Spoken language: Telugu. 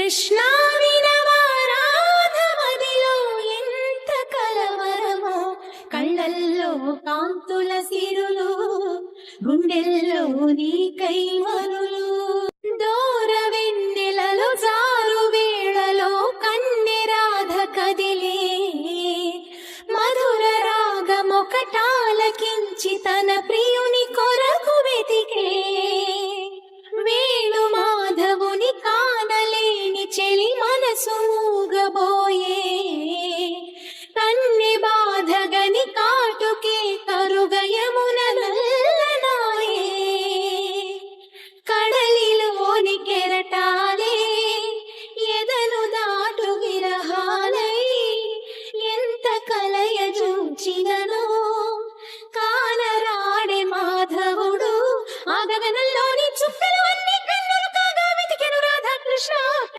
కృష్ణా వినవారాధమదిలో ఎంత కలవరమో, కళ్ళల్లో కాంతుల సిరులు, గుండెల్లో నీకై మరులు. దూర వెన్నెలలో జారు వేళలో కన్నెరాధ కదిలే, మధుర రాగమొకటాలకించి తన ప్రియుని కొరకు వెతికే. వేణు మాధవుని కానలేని చెలి మనసు